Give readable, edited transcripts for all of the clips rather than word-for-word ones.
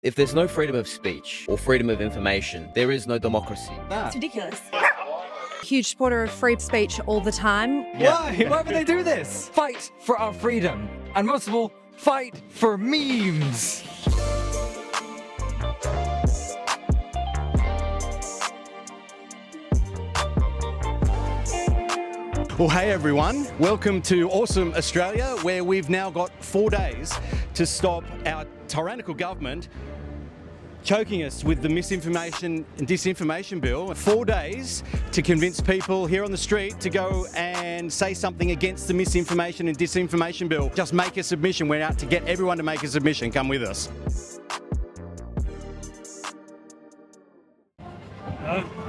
If there's no freedom of speech or freedom of information, there is no democracy. It's ridiculous. Huge supporter of free speech all the time. Why? Why would they do this? Fight for our freedom. And most of all, fight for memes. Well, hey everyone, welcome to awesome Australia, where we've now got 4 days to stop our tyrannical government choking us with the misinformation and disinformation bill. 4 days to convince people here on the street to go and say something against the misinformation and disinformation bill. Just make a submission. We're out to get everyone to make a submission. Come with us.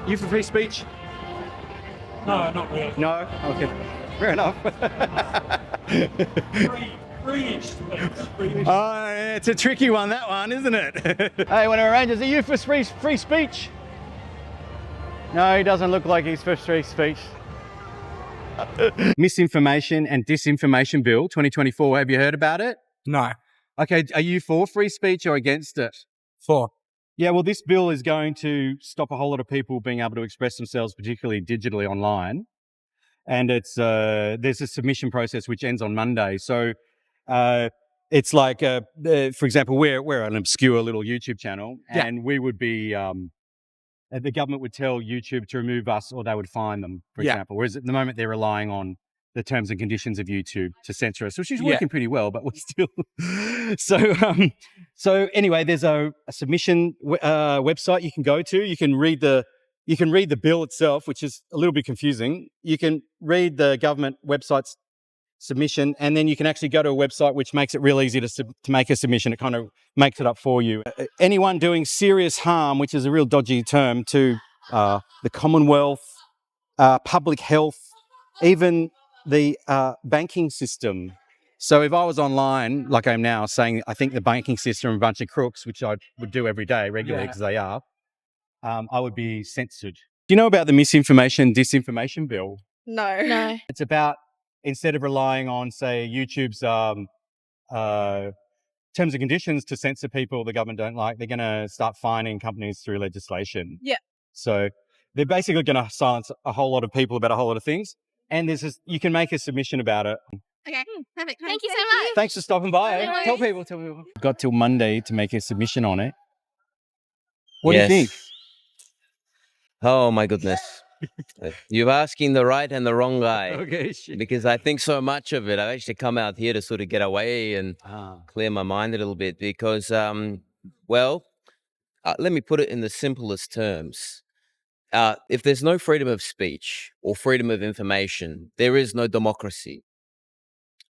You for free speech? No, not really. No? Okay. Fair enough. Free-ish speech. Oh, it's a tricky one, that one, isn't it? Hey, one of our rangers, are you for free speech? No, he doesn't look like he's for free speech. Misinformation and Disinformation Bill 2024, have you heard about it? No. Okay, are you for free speech or against it? For. Yeah, well, this bill is going to stop a whole lot of people being able to express themselves, particularly digitally online. And it's there's a submission process which ends on Monday. So it's like, for example, we're an obscure little YouTube channel, and we would be, the government would tell YouTube to remove us or they would fine them, for example. Whereas at the moment they're relying on the terms and conditions of YouTube to censor us, which is working pretty well, but we're still... So anyway, there's a submission website you can go to. You can read the bill itself, which is a little bit confusing. You can read the government website's submission, and then you can actually go to a website which makes it real easy to make a submission. It kind of makes it up for you. Anyone doing serious harm, which is a real dodgy term, to the Commonwealth, public health, even the banking system. So if I was online, like I am now, saying I think the banking system are a bunch of crooks, which I would do every day regularly because they are, I would be censored. Do you know about the Misinformation, Disinformation Bill? No. It's about, instead of relying on, say, YouTube's terms and conditions to censor people the government don't like, they're going to start fining companies through legislation. Yeah. So they're basically going to silence a whole lot of people about a whole lot of things. And you can make a submission about it. Okay, perfect. Thank you so much. Thanks for stopping by. No Tell worries. people. Got till Monday to make a submission on it. What do you Yes. think? Oh my goodness. You're asking the right and the wrong guy. Okay, shit. Because I think so much of it. I've actually come out here to sort of get away and clear my mind a little bit because, let me put it in the simplest terms. If there's no freedom of speech or freedom of information, there is no democracy.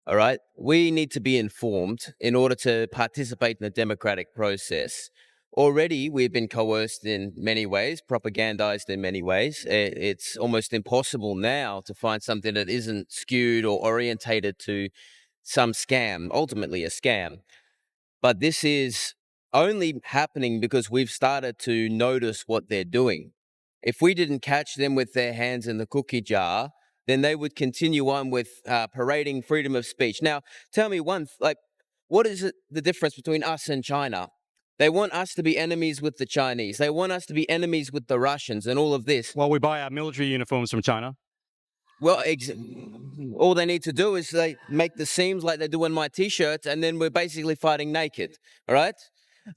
All right? We need to be informed in order to participate in the democratic process. Already, we've been coerced in many ways, propagandized in many ways. It's almost impossible now to find something that isn't skewed or orientated to some scam, ultimately a scam. But this is only happening because we've started to notice what they're doing. If we didn't catch them with their hands in the cookie jar, then they would continue on with parading freedom of speech. Now, tell me what is the difference between us and China? They want us to be enemies with the Chinese. They want us to be enemies with the Russians and all of this. Well, we buy our military uniforms from China. Well, all they need to do is they make the seams like they do on my T-shirts, and then we're basically fighting naked, all right?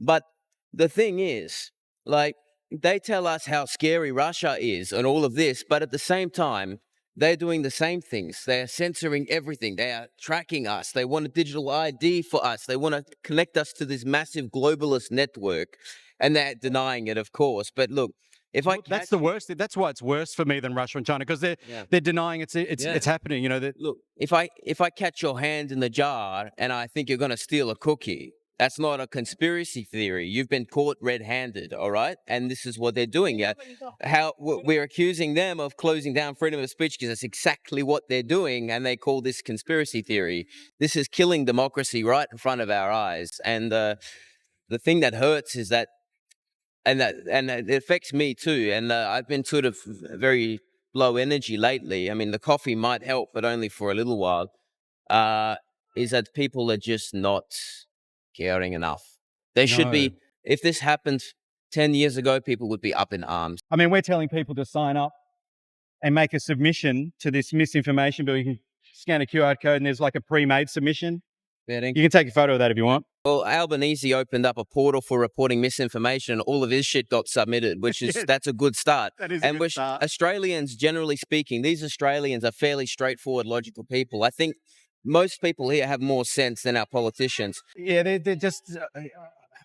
But the thing is, they tell us how scary Russia is and all of this, but at the same time, they're doing the same things. They're censoring everything. They are tracking us. They want a digital ID for us. They want to connect us to this massive globalist network, and they're denying it, of course. But look, That's the worst. That's why it's worse for me than Russia and China, because they're denying it's happening. You know, look, if I catch your hand in the jar and I think you're going to steal a cookie, that's not a conspiracy theory. You've been caught red-handed, all right? And this is what they're doing. We're accusing them of closing down freedom of speech because that's exactly what they're doing, and they call this conspiracy theory. This is killing democracy right in front of our eyes. And the thing that hurts is that, and it affects me too. And I've been sort of very low energy lately. I mean, the coffee might help, but only for a little while. Is that people are just not caring enough. They should be If this happened 10 years ago, people would be up in arms. I mean, we're telling people to sign up and make a submission to this misinformation bill. You can scan a QR code and there's like a pre-made submission. You can take a photo of that if you want. Well, Albanese opened up a portal for reporting misinformation and all of his shit got submitted, which is, that's a good start. That is And a good start. Australians, generally speaking, these Australians are fairly straightforward, logical people. I think most people here have more sense than our politicians. Yeah, they're just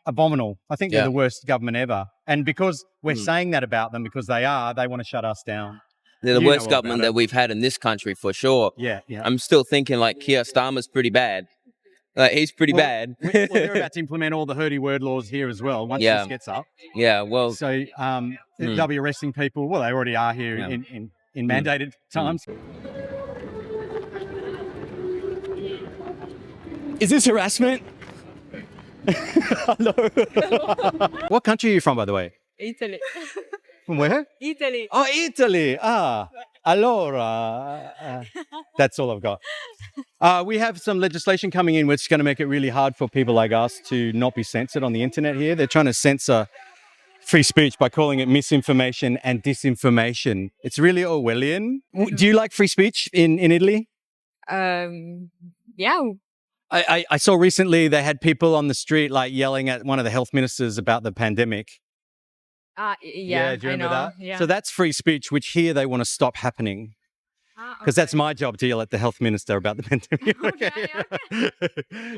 abominable. I think they're the worst government ever. And because we're saying that about them, because they want to shut us down. They're the You know worst all government about it. that we've had in this country for sure. Yeah, yeah. I'm still thinking like Keir Starmer's pretty bad. He's pretty bad. Well, they're about to implement all the hurdy word laws here as well once this gets up. Yeah, well, So they'll be arresting people. Well, they already are here in mandated times. Is this harassment? Hello. What country are you from, by the way? Italy. From where? Italy. Oh, Italy. Allora. That's all I've got. We have some legislation coming in which is going to make it really hard for people like us to not be censored on the internet here. They're trying to censor free speech by calling it misinformation and disinformation. It's really Orwellian. Do you like free speech in Italy? Yeah. I saw recently they had people on the street like yelling at one of the health ministers about the pandemic. Yeah. Do you remember that? Yeah. So that's free speech, which here they want to stop happening. Because that's my job to yell at the health minister about the pandemic.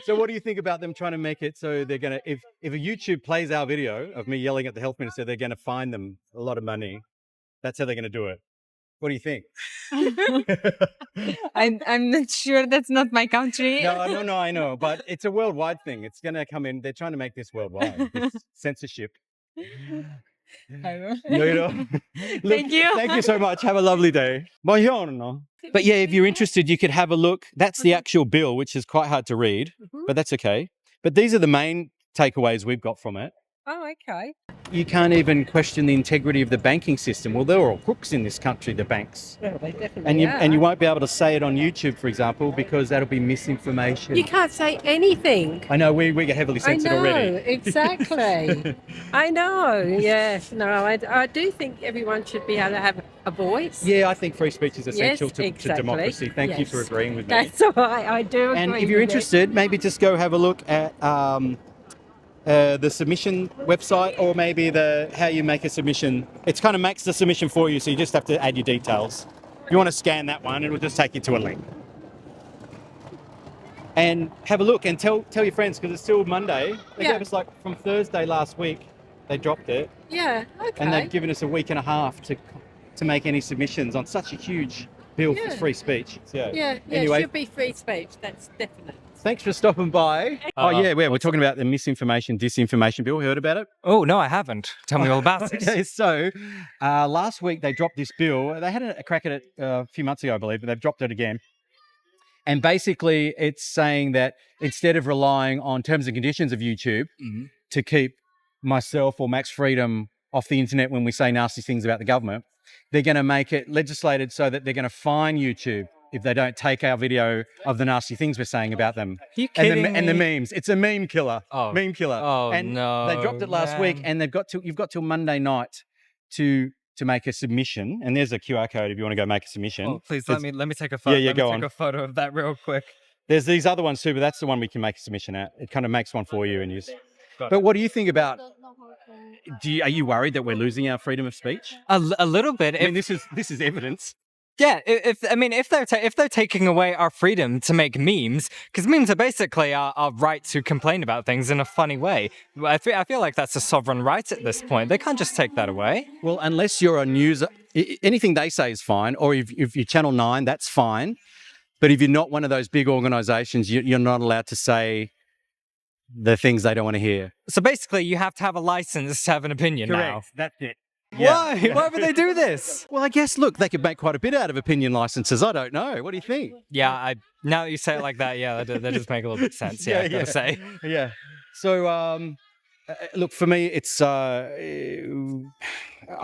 So what do you think about them trying to make it so they're going to, if a YouTube plays our video of me yelling at the health minister, they're going to fine them a lot of money. That's how they're going to do it. What do you think? I'm not sure, that's not my country. No, I know. But it's a worldwide thing. It's going to come in. They're trying to make this worldwide. This censorship. I Thank you so much. Have a lovely day. Buongiorno. But yeah, if you're interested, you could have a look. That's the actual bill, which is quite hard to read, but that's okay. But these are the main takeaways we've got from it. Oh, okay. You can't even question the integrity of the banking system. Well, they're all crooks in this country, the banks. Well, they definitely And you won't be able to say it on YouTube, for example, because that'll be misinformation. You can't say anything. I know, we get heavily censored already. Exactly. I know, yes. No, I do think everyone should be able to have a voice. Yeah, I think free speech is essential to exactly. democracy. Thank you for agreeing with me. That's all right, I do agree. And if you're interested, maybe just go have a look at the submission website, or maybe the how you make a submission. It kind of makes the submission for you, so you just have to add your details. If you want to scan that one, it'll just take you to a link. And have a look and tell your friends, because it's still Monday. They gave us like from Thursday last week, they dropped it. Yeah, okay. And they've given us a week and a half to make any submissions on such a huge bill for free speech. So, anyway, it should be free speech, that's definite. thanks for stopping by. We're talking about the misinformation, disinformation bill. Heard about it? Oh, no, I haven't. Tell me all about it. Okay, so last week they dropped this bill. They had a crack at it a few months ago, I believe, but they've dropped it again. And basically it's saying that instead of relying on terms and conditions of YouTube to keep myself or Max Freedom off the internet when we say nasty things about the government, they're going to make it legislated so that they're going to fine YouTube if they don't take our video of the nasty things we're saying about them. Are you kidding and the memes. It's a meme killer. Meme killer. Oh, and no, they dropped it last week, and you've got till Monday night to make a submission. And there's a QR code if you want to go make a submission. Oh, please let me take a photo. Yeah, Let me take a photo of that real quick. There's these other ones too, but that's the one we can make a submission at. It kind of makes one for you and use. But what do you think about? Are you worried that we're losing our freedom of speech? A little bit. I mean, this is evidence. Yeah, if they're taking away our freedom to make memes, because memes are basically our right to complain about things in a funny way. I feel like that's a sovereign right at this point. They can't just take that away. Well, unless you're a news, anything they say is fine, or if you're Channel 9, that's fine. But if you're not one of those big organisations, you're not allowed to say the things they don't want to hear. So basically, you have to have a license to have an opinion now. Correct, that's it. Why? Why would they do this? Well, I guess, look, they could make quite a bit out of opinion licenses. I don't know. What do you think? Yeah, now that you say it like that, yeah, that does make a little bit of sense. Yeah, I gotta say. Yeah. So, look, for me, it's I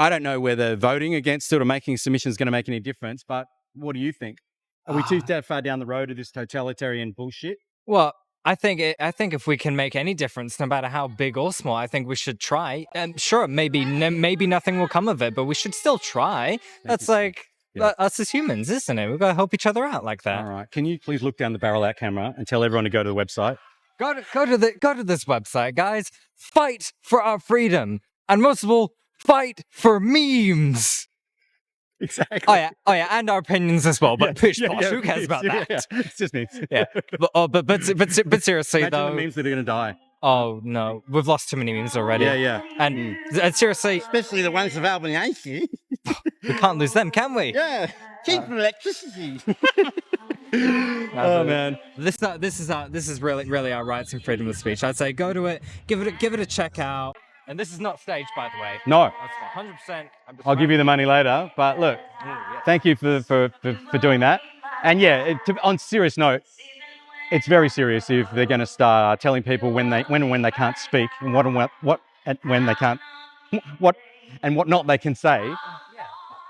don't know whether voting against it or making submissions is going to make any difference. But what do you think? Are we too far down the road of this totalitarian bullshit? Well, I think if we can make any difference, no matter how big or small, I think we should try. And sure, maybe nothing will come of it, but we should still try. That's like us as humans, isn't it? We've got to help each other out like that. All right. Can you please look down the barrel out camera and tell everyone to go to the website? Go to this website, guys. Fight for our freedom, and most of all, fight for memes. Exactly. Oh yeah, and our opinions as well. But push, posh, who cares about that? Yeah. It's just memes. Yeah, but seriously Imagine though, the memes that are going to die. oh no, we've lost too many memes already. Yeah. And seriously, Especially the ones of Albanese. we can't lose them, can we? Yeah, cheap electricity. Oh man. This is really our rights and freedom of speech. I'd say go to it, give it a check out. And this is not staged, by the way. No. That's 100%. I'll give you the money later. But look, thank you for doing that. And yeah, on serious note, it's very serious if they're going to start telling people when they can't speak and what when they can't what not they can say.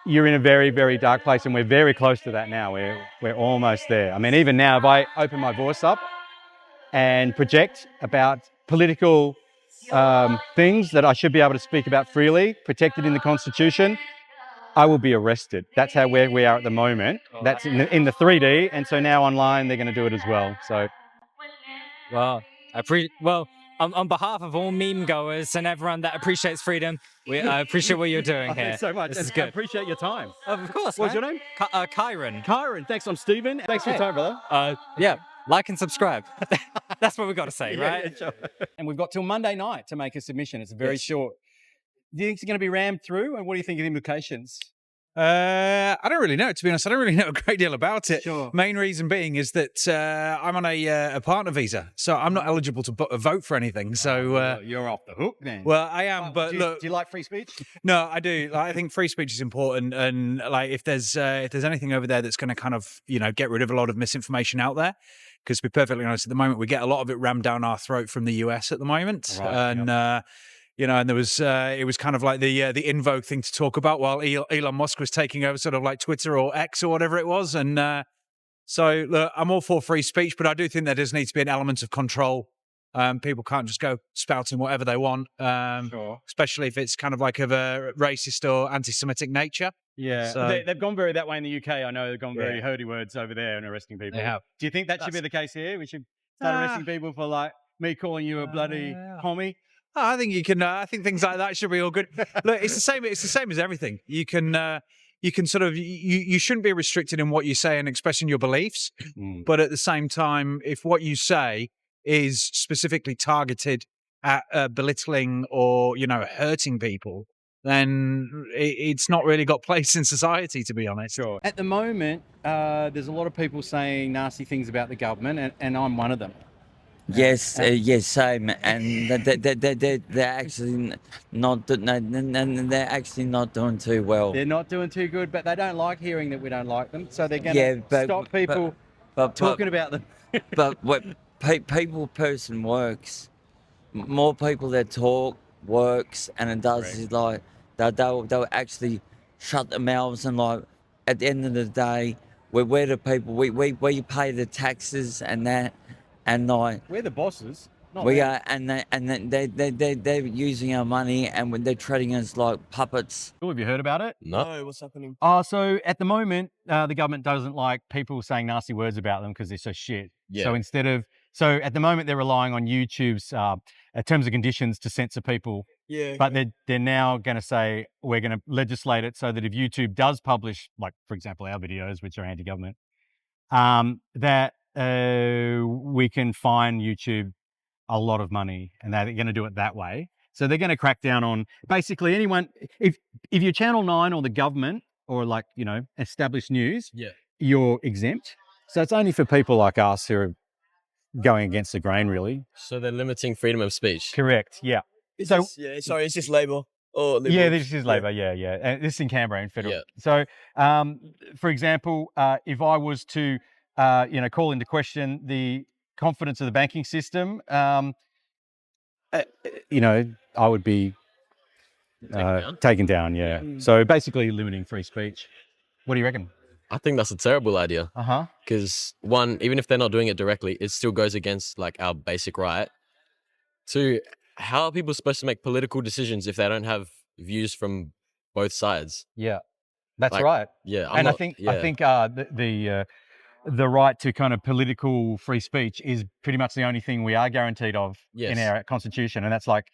You're in a very, very dark place, and we're very close to that now. We're almost there. I mean, even now, if I open my voice up and project about political things that I should be able to speak about freely, protected in the Constitution, I will be arrested. That's how where we are at the moment. That's in the 3D, and so now online they're going to do it as well. So, Well, on behalf of all meme goers and everyone that appreciates freedom, I appreciate what you're doing here. thanks so much. This is I good. appreciate your time. Of course. What's man. your name? Kyron. Kyron. Thanks. I'm Stephen. Thanks for your time, brother. Yeah. Like and subscribe. That's what we got to say, right? Yeah, sure. And we've got till Monday night to make a submission. It's very short. Do you think it's going to be rammed through? And what do you think of the implications? I don't really know, to be honest. I don't really know a great deal about it. Sure. Main reason being is that I'm on a partner visa, so I'm not eligible to vote for anything. So Well, you're off the hook then. well, I am, but do look, you like free speech? no, I do. Like, I think free speech is important, and like if there's anything over there that's going to kind of get rid of a lot of misinformation out there, because to be perfectly honest, at the moment we get a lot of it rammed down our throat from the US at the moment, Right, and. And there was it was kind of like the in vogue thing to talk about while Elon Musk was taking over sort of like Twitter or X or whatever it was. And so look, I'm all for free speech, but I do think there does need to be an element of control. People can't just go spouting whatever they want, Sure. especially if it's kind of like of a racist or anti-Semitic nature. Yeah. So- They've gone very that way in the UK. I know they've gone very hurdy words over there and arresting people. They have. Do you think that should be the case here? We should start arresting people for like me calling you a bloody homie? Oh, I think you can. I think things like that should be all good. Look, it's the same. It's the same as everything. You can sort of. You shouldn't be restricted in what you say and expressing your beliefs. But at the same time, if what you say is specifically targeted at belittling or hurting people, then it's not really got place in society, to be honest. Sure. At the moment, there's a lot of people saying nasty things about the government, and I'm one of them. Yes, same, and they're actually not they're actually not doing too well. They're not doing too good, but they don't like hearing that we don't like them, so they're going to but- stop people but talking about them. but what person works. More people that talk works, and it does is like they'll actually shut their mouths, and like at the end of the day, we're the people we pay the taxes and that. And like We're the bosses. Not we them. are, and they're using our money, and they're treating us like puppets. Have you heard about it? No, what's happening? So at the moment, the government doesn't like people saying nasty words about them because they're so shit. Yeah. So at the moment they're relying on YouTube's terms and conditions to censor people. Yeah. But they're now going to say we're going to legislate it so that if YouTube does publish, like for example, our videos, which are anti-government, that we can fine YouTube a lot of money, and they're going to do it that way. So they're going to crack down on basically anyone. If you're Channel 9 or the government or like established news, you're exempt. So it's only for people like us who are going against the grain, really. So they're limiting freedom of speech. Correct. Yeah. Is this Labour or Liberal? Yeah, this is Labor. Yeah. And this is in Canberra in federal. Yeah. So, for example, if I was to, call into question the confidence of the banking system, I would be taken down. Yeah. So basically limiting free speech. What do you reckon? I think that's a terrible idea. Uh-huh. Because one, even if they're not doing it directly, it still goes against like our basic right. Two, how are people supposed to make political decisions if they don't have views from both sides? Yeah, that's Like, right. yeah, And I think the right to kind of political free speech is pretty much the only thing we are guaranteed of in Yes. our constitution, and that's like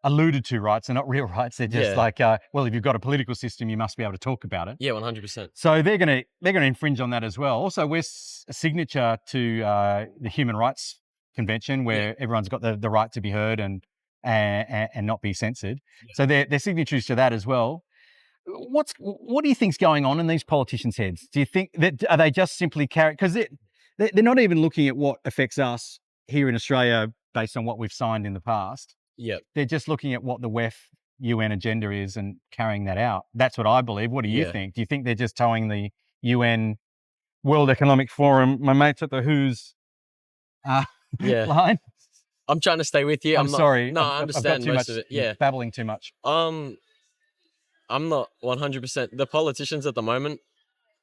alluded to rights. They're not real rights. They're just Yeah. like, well, if you've got a political system, you must be able to talk about it. Yeah, 100%. So they're gonna infringe on that as well. Also, we're a signature to the Human Rights Convention, where everyone's got the right to be heard and not be censored. So they're signatories to that as well. What do you think's going on in these politicians' heads? Do you think that are they just simply because they're not even looking at what affects us here in Australia based on what we've signed in the past? Yeah. They're just looking at what the UN agenda is and carrying that out. That's what I believe. What do you think? Do you think they're just towing the UN World Economic Forum, my mates at the WHO's line? I'm trying to stay with you. I'm sorry. No, I I've understand got too most much, of it. Yeah. babbling too much. I'm not 100%. The politicians at the moment,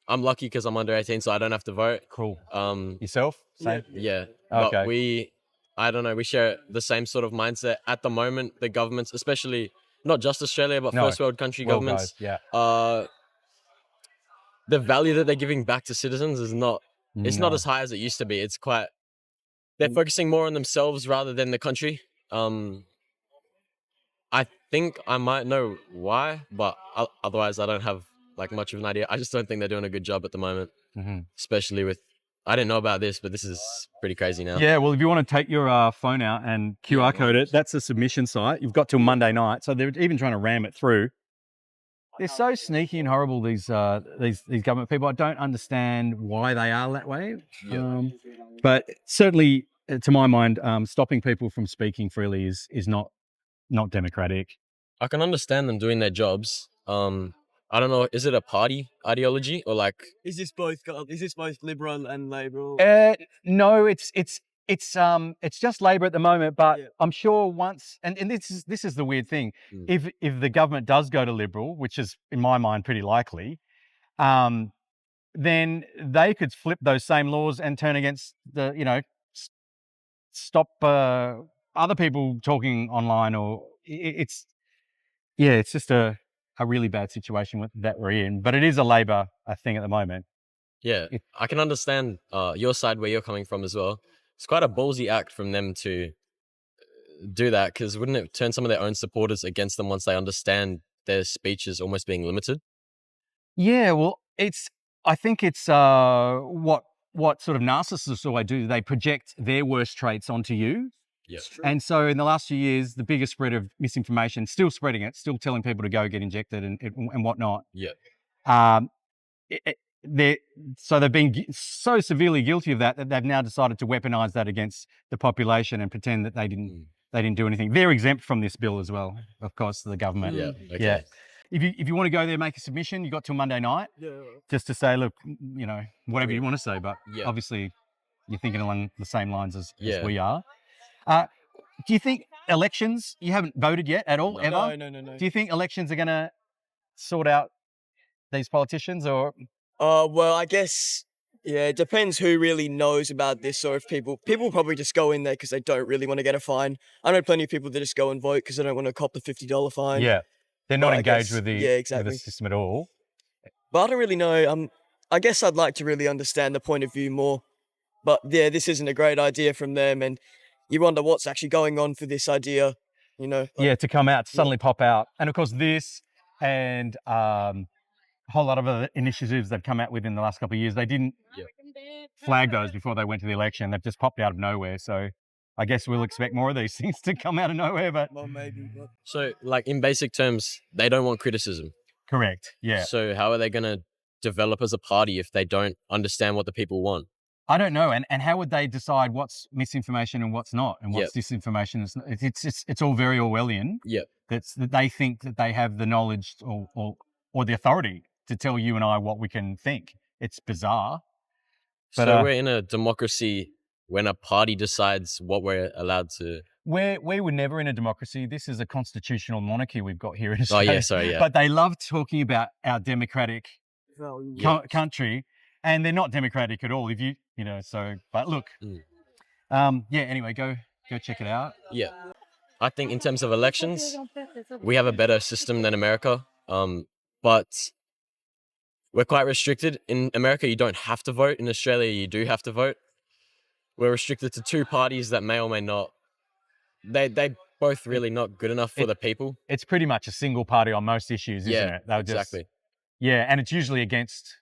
I'm lucky because I'm under 18, so I don't have to vote. Cool. Yourself? Same? Yeah. Okay. But I don't know, we share the same sort of mindset. At the moment, the governments, especially not just Australia, but first world country governments, the value that they're giving back to citizens is not as high as it used to be. It's quite, they're focusing more on themselves rather than the country. I think I might know why, but otherwise I don't have like much of an idea. I just don't think they're doing a good job at the moment, especially with, I didn't know about this, but this is pretty crazy now. Yeah, well, if you want to take your phone out and QR code it, that's a submission site. You've got till Monday night, so they're even trying to ram it through. They're so sneaky and horrible, these government people. I don't understand why they are that way. But certainly, to my mind, stopping people from speaking freely is not democratic. I can understand them doing their jobs. I don't know, is it a party ideology or like? Is this both Liberal and Labor? No, it's just Labor at the moment, but I'm sure once, and this is the weird thing, if the government does go to Liberal, which is in my mind pretty likely, then they could flip those same laws and turn against stop other people talking online, or it's just a really bad situation that we're in. But it is a Labor thing at the moment. Yeah, I can understand your side where you're coming from as well. It's quite a ballsy act from them to do that, because wouldn't it turn some of their own supporters against them once they understand their speech is almost being limited? Yeah, well, I think it's what sort of narcissists always do. They project their worst traits onto you. Yeah. And so in the last few years, the biggest spread of misinformation, still spreading it, still telling people to go get injected and whatnot. Yeah. They've been so severely guilty of that they've now decided to weaponize that against the population and pretend that they didn't do anything. They're exempt from this bill as well, of course, the government. Yeah. Okay. Yeah. If you want to go there, make a submission, you got till Monday night. Just to say, look, whatever you want to say, but obviously you're thinking along the same lines as we are. Do you think elections, you haven't voted yet at all, ever? No. Do you think elections are going to sort out these politicians, or? Well, I guess, it depends who really knows about this, or if people probably just go in there because they don't really want to get a fine. I know plenty of people that just go and vote because they don't want to cop the $50 fine. Yeah, they're not But I engaged guess- with the exactly. with the system at all. But I don't really know. I guess I'd like to really understand the point of view more. But yeah, this isn't a great idea from them, and you wonder what's actually going on for this idea, Yeah, to come out, suddenly pop out. And of course this and a whole lot of other initiatives they've come out with in the last couple of years, they didn't flag those before they went to the election. They've just popped out of nowhere. So I guess we'll expect more of these things to come out of nowhere. But Well, maybe. But... So, like, in basic terms, they don't want criticism. Correct. Yeah. So how are they going to develop as a party if they don't understand what the people want? I don't know. And how would they decide what's misinformation and what's not, and what's disinformation? It's all very Orwellian. Yeah. That they think that they have the knowledge or the authority to tell you and I what we can think. It's bizarre. But, So we're in a democracy when a party decides what we're allowed to... We were never in a democracy. This is a constitutional monarchy we've got here in Australia. Oh, yeah, sorry, yeah. But they love talking about our democratic country, and they're not democratic at all. If you know, so but look, yeah. Anyway, go check it out. Yeah. I think in terms of elections, we have a better system than America. But we're quite restricted. In America, you don't have to vote. In Australia, you do have to vote. We're restricted to two parties that may or may not. They both really not good enough for the people. It's pretty much a single party on most issues, isn't it? They'll exactly. Yeah, and it's usually against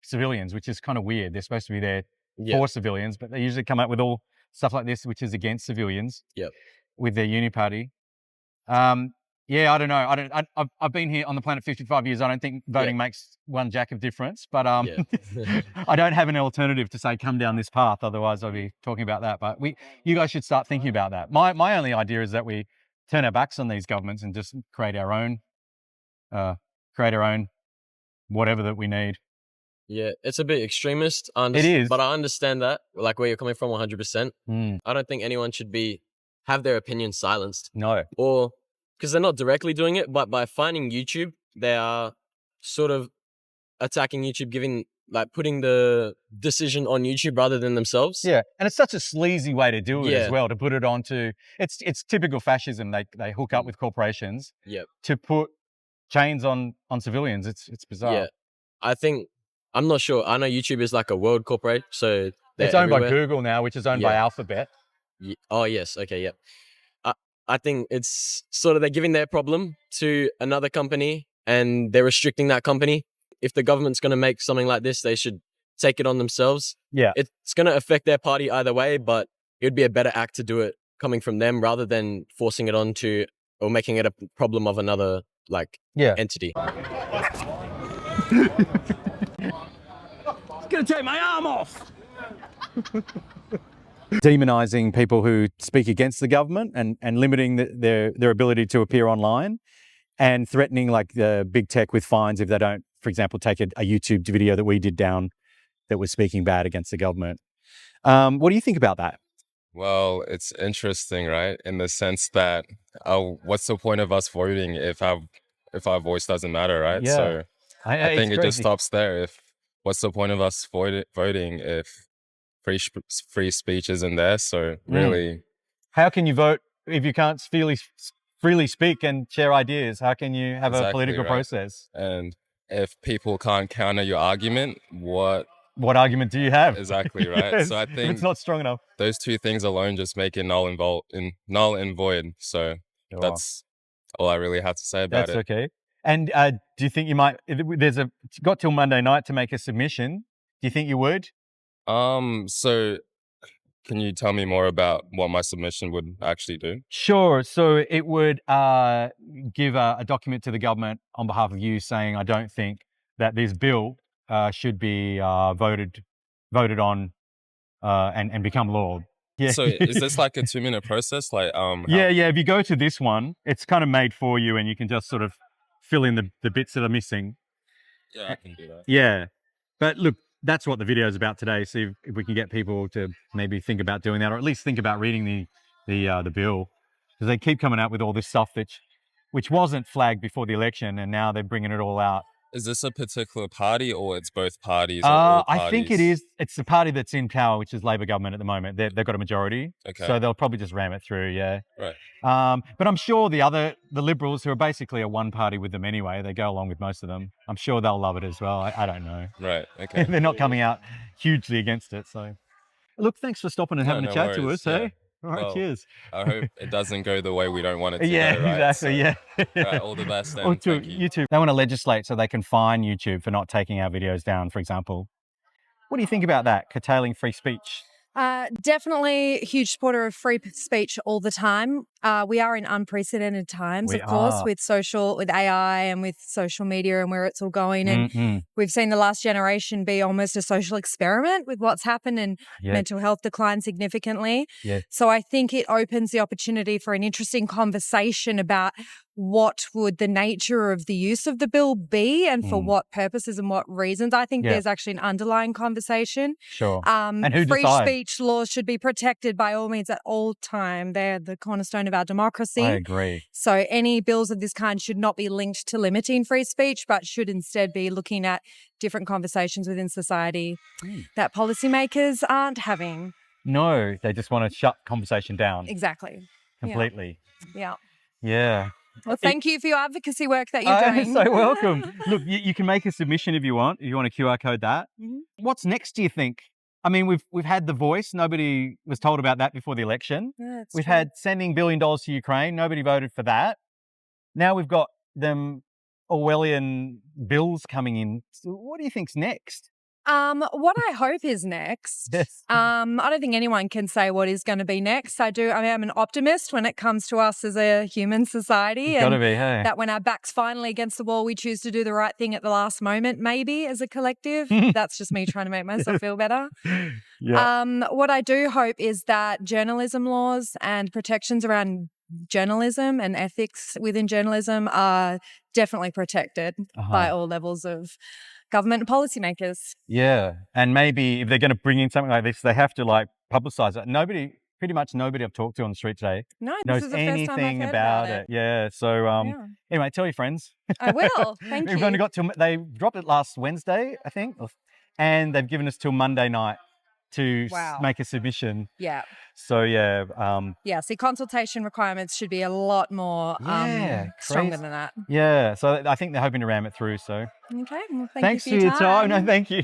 civilians, which is kind of weird. They're supposed to be there for civilians, but they usually come up with all stuff like this, which is against civilians. Yep. With their uni party. Yeah, I don't know. I've been here on the planet 55 years. I don't think voting makes one jack of difference, but I don't have an alternative to say come down this path. Otherwise, I'll be talking about that. But you guys should start thinking about that. My only idea is that we turn our backs on these governments and just create our own whatever that we need. Yeah, it's a bit extremist. It is, but I understand that, like where you're coming from, 100%. I don't think anyone should have their opinion silenced. No. Or because they're not directly doing it, but by finding YouTube, they are sort of attacking YouTube, putting the decision on YouTube rather than themselves. Yeah, and it's such a sleazy way to do it as well, to put it onto, it's typical fascism. They hook up with corporations to put chains on civilians. It's bizarre. Yeah, I'm not sure. I know YouTube is like a world corporate, so it's owned by Google now, which is owned by Alphabet. Oh, yes. Okay, yep. I think it's sort of they're giving their problem to another company and they're restricting that company. If the government's going to make something like this, they should take it on themselves. Yeah. It's going to affect their party either way, but it would be a better act to do it coming from them rather than forcing it onto or making it a problem of another entity. It's going to take my arm off. Demonizing people who speak against the government and limiting their ability to appear online, and threatening the big tech with fines if they don't, for example, take a YouTube video that we did down that was speaking bad against the government. What do you think about that? Well, it's interesting, right? In the sense that what's the point of us voting if our voice doesn't matter, right? Yeah. So I think it crazy. just stops there. What's the point of us voting if free speech isn't there? So really, how can you vote if you can't freely speak and share ideas? How can you have a political process? And if people can't counter your argument, what argument do you have? Exactly, right. So I think it's not strong enough. Those two things alone just make it null and void. So that's all I really have to say about it. That's okay. And do you think you might? It's got till Monday night to make a submission. Do you think you would? So can you tell me more about what my submission would actually do? Sure. So it would give a document to the government on behalf of you saying, I don't think that this bill should be voted on and become law. Yeah. So is this like a 2-minute process? Yeah. If you go to this one, it's kind of made for you and you can just sort of fill in the bits that are missing. Yeah, I can do that. Yeah. But look, that's what the video is about today. See if we can get people to maybe think about doing that, or at least think about reading the bill, because they keep coming out with all this stuff which wasn't flagged before the election, and now they're bringing it all out. Is this a particular party, or it's both parties? Or all parties? I think it is. It's the party that's in power, which is Labor government at the moment. They've got a majority, so they'll probably just ram it through. Yeah. Right. But I'm sure the Liberals, who are basically a one party with them anyway, they go along with most of them. I'm sure they'll love it as well. I don't know. Right. Okay. They're not coming out hugely against it. So, look, thanks for stopping and having a chat to us. Hey. All right, cheers. I hope it doesn't go the way we don't want it to go, right? Exactly, So, right, all the best then. Thank you. YouTube. They want to legislate so they can fine YouTube for not taking our videos down, for example. What do you think about that, curtailing free speech? Definitely a huge supporter of free speech all the time. We are in unprecedented times, of course, with AI and with social media and where it's all going. And we've seen the last generation be almost a social experiment with what's happened, and mental health decline significantly. Yeah. So I think it opens the opportunity for an interesting conversation about what would the nature of the use of the bill be and for what purposes and what reasons. I think there's actually an underlying conversation. Sure. And who free decides? speech laws should be protected by all means at all time. They're the cornerstone of our democracy. I agree. So any bills of this kind should not be linked to limiting free speech, but should instead be looking at different conversations within society that policymakers aren't having. No, they just want to shut conversation down. Exactly. Completely. Yeah. Yeah. Well, thank you for your advocacy work that you're doing. So welcome. Look, you can make a submission if you want to QR code that. What's next, do you think? I mean, we've had The Voice. Nobody was told about that before the election. Yeah, we've had sending $1 billion to Ukraine. Nobody voted for that. Now we've got them Orwellian bills coming in. So what do you think's next? What I hope is next. Yes. I don't think anyone can say what is going to be next. I am an optimist when it comes to us as a human society. It's gotta be, hey. That when our back's finally against the wall, we choose to do the right thing at the last moment, maybe as a collective. That's just me trying to make myself feel better. Yeah. What I do hope is that journalism laws and protections around journalism and ethics within journalism are definitely protected by all levels of government and policymakers. Yeah. And maybe if they're going to bring in something like this, they have to like publicize it. Pretty much nobody I've talked to on the street today knows knows the first time I've anything heard about it. Yeah. So anyway, tell your friends. I will. Thank We've you. only got till they dropped it last Wednesday, I think, and they've given us till Monday night to make a submission. Yeah. So yeah. See, consultation requirements should be a lot more stronger than that. Yeah. So I think they're hoping to ram it through. So okay. Well, thanks for your time. No, thank you.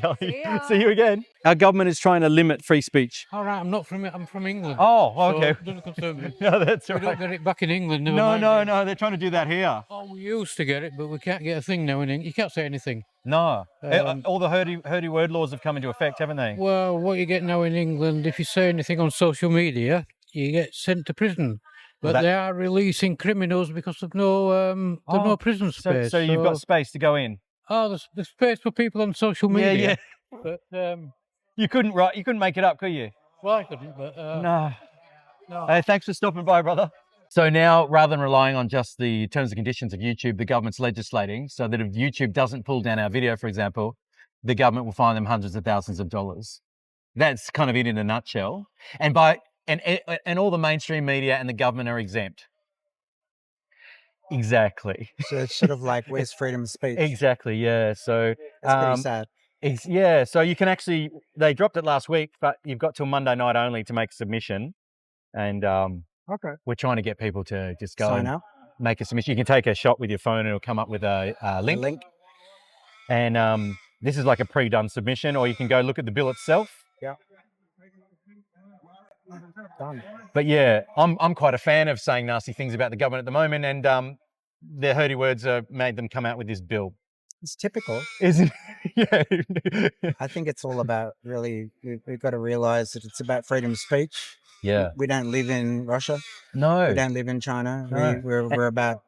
See you again. Our government is trying to limit free speech. All right, I'm from England. Oh, okay. So it doesn't concern me. No, that's We right. don't get it back in England. No, they're trying to do that here. Oh, we used to get it, but we can't get a thing now in England. You can't say anything. No. All the hurdy word laws have come into effect, haven't they? Well, what you get now in England, if you say anything on social media, you get sent to prison. But they are releasing criminals because of no prison space. So you've got space to go in. Oh, there's space for people on social media. Yeah. But you couldn't make it up, could you? Well, I couldn't. But no. No. Hey, thanks for stopping by, brother. So now, rather than relying on just the terms and conditions of YouTube, the government's legislating so that if YouTube doesn't pull down our video, for example, the government will fine them hundreds of thousands of dollars. That's kind of it in a nutshell. And all the mainstream media and the government are exempt. Exactly. So it's sort of like, where's freedom of speech? Exactly, yeah. So that's pretty sad. Yeah, so you can actually, they dropped it last week, but you've got till Monday night only to make a submission. And we're trying to get people to just go and make a submission. You can take a shot with your phone and it'll come up with a link. And this is like a pre-done submission, or you can go look at the bill itself. Yeah. Done. But yeah, I'm quite a fan of saying nasty things about the government at the moment, and their hurdy words made them come out with this bill. It's typical, isn't it? Yeah. I think it's all about we've got to realize that it's about freedom of speech. Yeah. We don't live in Russia. No. We don't live in China. No. We're about.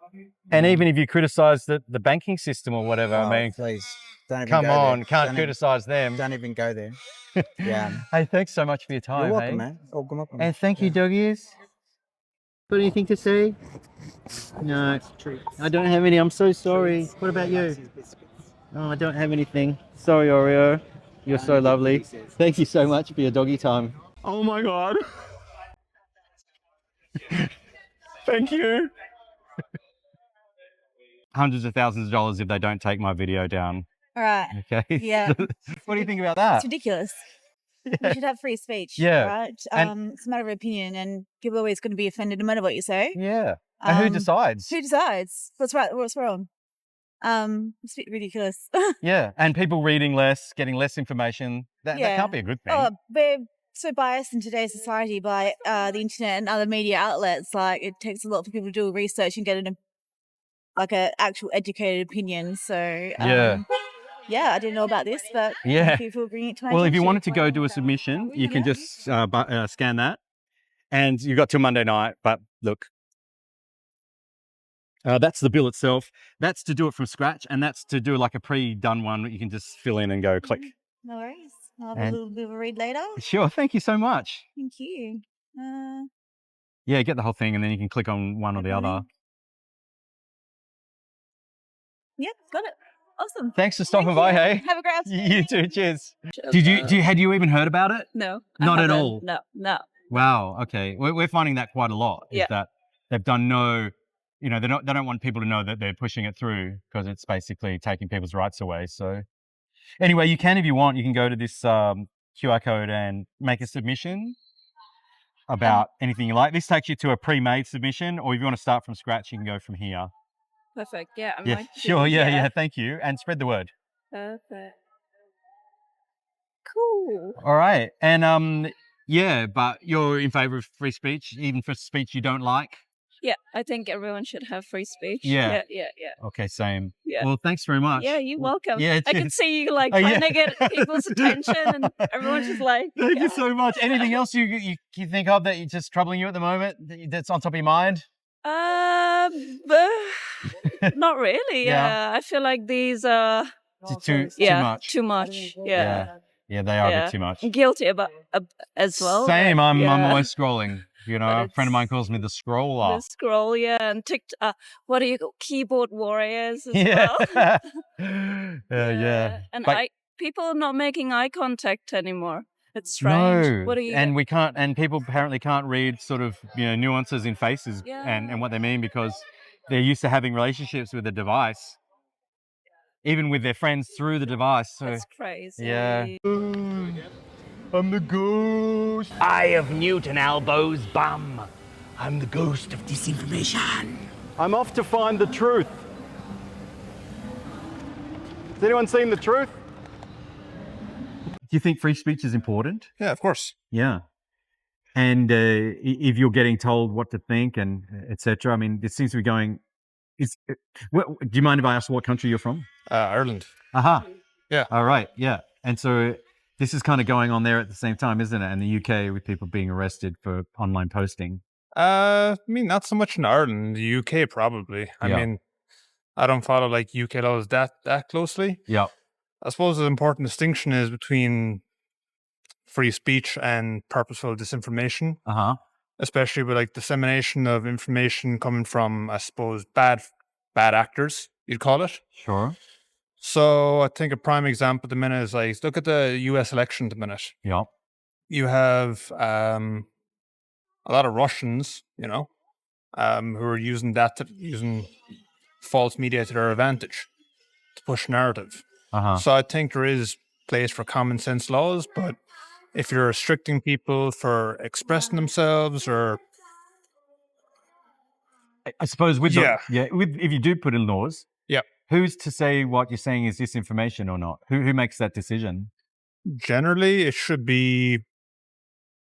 And even if you criticise the banking system or whatever, I mean, please, don't even come go on, there. can't criticise them. Don't even go there. Yeah. Hey, thanks so much for your time. You're welcome, hey? man. Oh, come up. And thank you, doggies. Got anything to say? No, I don't have any. I'm so sorry. What about you? Oh, I don't have anything. Sorry, Oreo. You're so lovely. Thank you so much for your doggy time. Oh my God. Thank you. Hundreds of thousands of dollars if they don't take my video down. All right. Okay. Yeah. What do you think about that? It's ridiculous. Yeah. We should have free speech. Yeah. Right. And- It's a matter of opinion, and people are always going to be offended no matter what you say. Yeah. And who decides? Who decides? What's right? What's wrong? It's a bit ridiculous. Yeah. And people reading less, getting less information. That can't be a good thing. Oh, we're so biased in today's society by the internet and other media outlets. Like, it takes a lot for people to do research and get an actual educated opinion. So yeah, I didn't know about this, but thank you for bringing it to my Well, if you attention. wanted to go do a submission, you can just scan that, and you've got till Monday night. But look, that's the bill itself. That's to do it from scratch, and that's to do like a pre-done one that you can just fill in and go click. No worries. I'll have a little bit of a read later. Sure. Thank you so much. Thank you. Yeah, get the whole thing, and then you can click on one or the other. Yeah, got it. Awesome. Thanks for stopping by, hey? Have a great afternoon. You too, cheers. Had you even heard about it? No. Not at all? No. Wow, okay. We're finding that quite a lot, is Yeah. that they've done they don't want people to know that they're pushing it through because it's basically taking people's rights away. So anyway, you can, if you want, you can go to this QR code and make a submission about anything you like. This takes you to a pre-made submission, or if you want to start from scratch, you can go from here. Perfect. Yeah, I Yeah, might sure. do, Yeah. Thank you. And spread the word. Perfect. Cool. All right. And yeah, but you're in favor of free speech, even for speech you don't like? Yeah, I think everyone should have free speech. Yeah. Yeah. Okay, same. Yeah. Well, thanks very much. Yeah, you're welcome. Yeah, I can cheers. see you like Oh, yeah. trying to get people's attention, and everyone's just like, Thank you so much. Anything else you think of that is just troubling you at the moment, that's on top of your mind? Not really. Yeah. I feel like these are Too much. Too much. Yeah. Yeah, they are a bit too much. I'm guilty about as well. Same. but I'm yeah. always scrolling. You know, a friend of mine calls me the scroller. The scroll, yeah, and TikTok. What do you call keyboard warriors as Yeah. well? Yeah. And But- people not making eye contact anymore. It's strange. No, What do you? and we can't, and people apparently can't read sort of nuances in faces and what they mean because they're used to having relationships with the device, even with their friends through the device. So That's crazy. yeah. I'm the ghost. Eye of Newton elbows bum. I'm the ghost of disinformation. I'm off to find the truth. Has anyone seen the truth? Do you think free speech is important? Yeah, of course. Yeah. And if you're getting told what to think and etc., I mean, it seems to be going. Do you mind if I ask what country you're from? Ireland. Aha. Yeah. All right. Yeah. And so this is kind of going on there at the same time, isn't it? And the UK with people being arrested for online posting. I mean, not so much in Ireland. The UK probably. I mean, I don't follow like UK laws that closely. Yeah. I suppose the important distinction is between free speech and purposeful disinformation. Especially with like dissemination of information coming from, I suppose, bad actors, you'd call it. Sure. So I think a prime example at the minute is like, look at the US election at the minute. Yeah. You have a lot of Russians, who are using false media to their advantage to push narrative. So I think there is place for common sense laws, but if you're restricting people for expressing themselves or I suppose if you do put in laws, who's to say what you're saying is disinformation or not? Who makes that decision? Generally it should be, I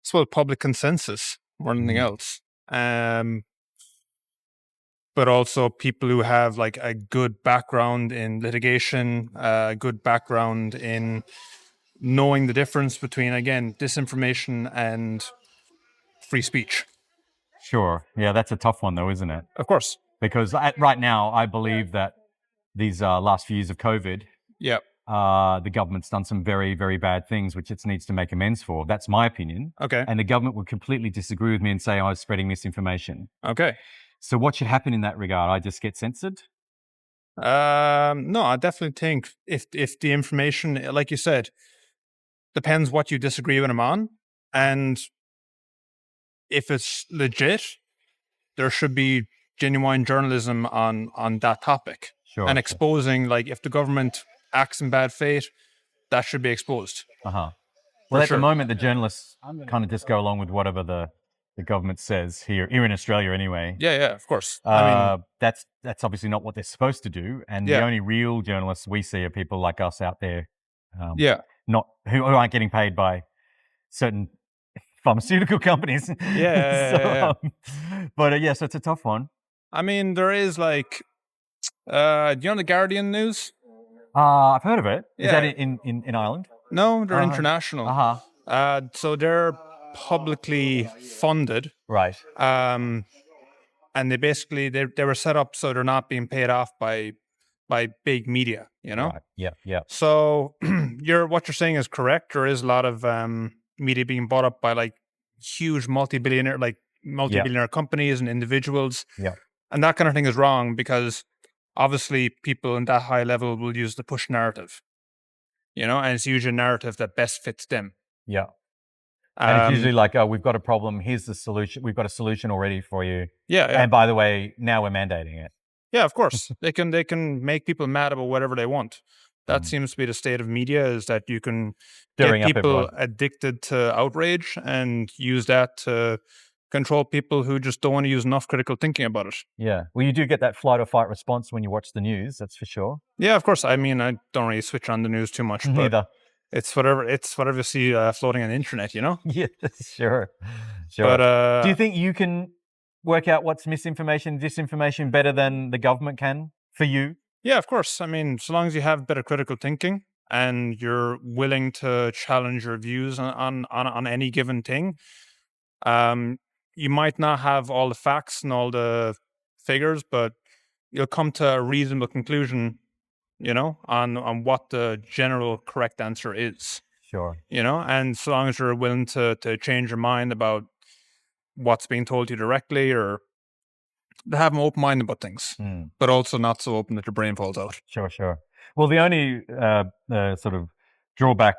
suppose, public consensus more than anything else. But also people who have like a good background in litigation, a good background in knowing the difference between, again, disinformation and free speech. Sure. Yeah, that's a tough one though, isn't it? Of course. Because right now, I believe that these last few years of COVID, the government's done some very, very bad things, which it needs to make amends for. That's my opinion. Okay. And the government would completely disagree with me and say I was spreading misinformation. Okay. So what should happen in that regard? I just get censored? No, I definitely think if the information, like you said, depends what you disagree with them on, and if it's legit, there should be genuine journalism on that topic. Sure. And exposing, like, if the government acts in bad faith, that should be exposed. Well, at the moment, the journalists kind of just go along with whatever the government says here in Australia anyway. Yeah, of course. That's obviously not what they're supposed to do. And the only real journalists we see are people like us out there. Who aren't getting paid by certain pharmaceutical companies. But so it's a tough one. I mean, there is like, do you know the Guardian news? I've heard of it. Is that in Ireland? No, they're international. So they're publicly funded. Right. And they basically, they were set up so they're not being paid off by big media, Right. Yeah. So what you're saying is correct. There is a lot of media being bought up by like huge multi-billionaire companies and individuals. Yeah. And that kind of thing is wrong because obviously people in that high level will use the push narrative, and it's usually a narrative that best fits them. Yeah. And it's usually like, oh, we've got a problem. Here's the solution. We've got a solution already for you. Yeah. And by the way, now we're mandating it. Yeah, of course. they can make people mad about whatever they want. That seems to be the state of media, is that you can Stirring get up people everyone. addicted to outrage and use that to control people who just don't want to use enough critical thinking about it. Yeah. Well, you do get that flight or fight response when you watch the news, that's for sure. Yeah, of course. I mean, I don't really switch on the news too much, but Neither. it's whatever you see floating on the internet, Yeah, sure. But do you think you can work out what's misinformation, disinformation better than the government can for you? Yeah, of course. I mean, so long as you have better critical thinking and you're willing to challenge your views on any given thing, you might not have all the facts and all the figures, but you'll come to a reasonable conclusion, on what the general correct answer is. Sure. And so long as you're willing to change your mind about what's being told to you directly, or to have an open mind about things, but also not so open that your brain falls out. Sure. Well, the only sort of drawback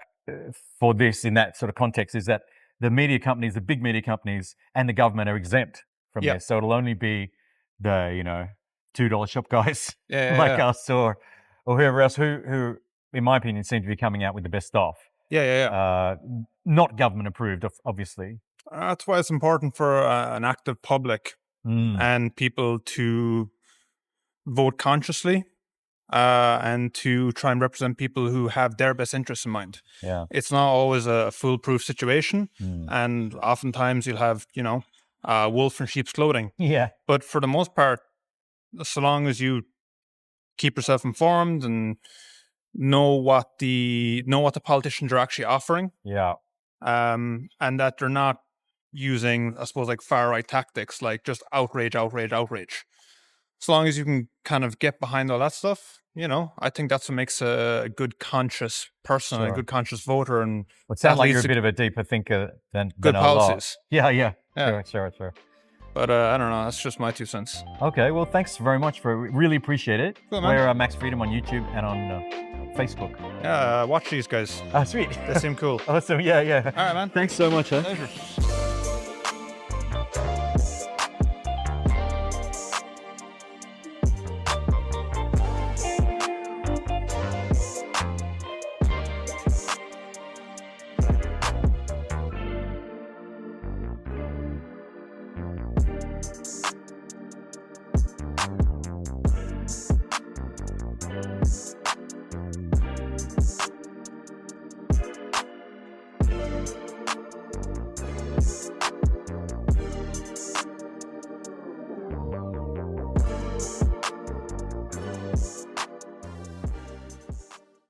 for this in that sort of context is that the media companies, the big media companies and the government are exempt from this. So it'll only be the, $2 shop guys like us or whoever else who, in my opinion, seem to be coming out with the best stuff. Yeah. Not government approved, obviously. That's why it's important for an active public and people to vote consciously and to try and represent people who have their best interests in mind. Yeah. It's not always a foolproof situation, and oftentimes you'll have, wolf in sheep's clothing. Yeah. But for the most part, so long as you keep yourself informed and know what the politicians are actually offering. Yeah. And that they're not using, I suppose, like far right tactics, like just outrage. So long as you can kind of get behind all that stuff, I think that's what makes a good conscious person, a good conscious voter. And it sounds like you're a bit of a deeper thinker than good a policies. Lot. Yeah. Sure. But I don't know. That's just my 2 cents. Okay. Well, thanks very much really appreciate it. Cool, man. We're Max Freedom on YouTube and on Facebook. Yeah. Watch these guys. Ah, sweet. They seem cool. Awesome. Yeah. All right, man. Thanks so much. Pleasure.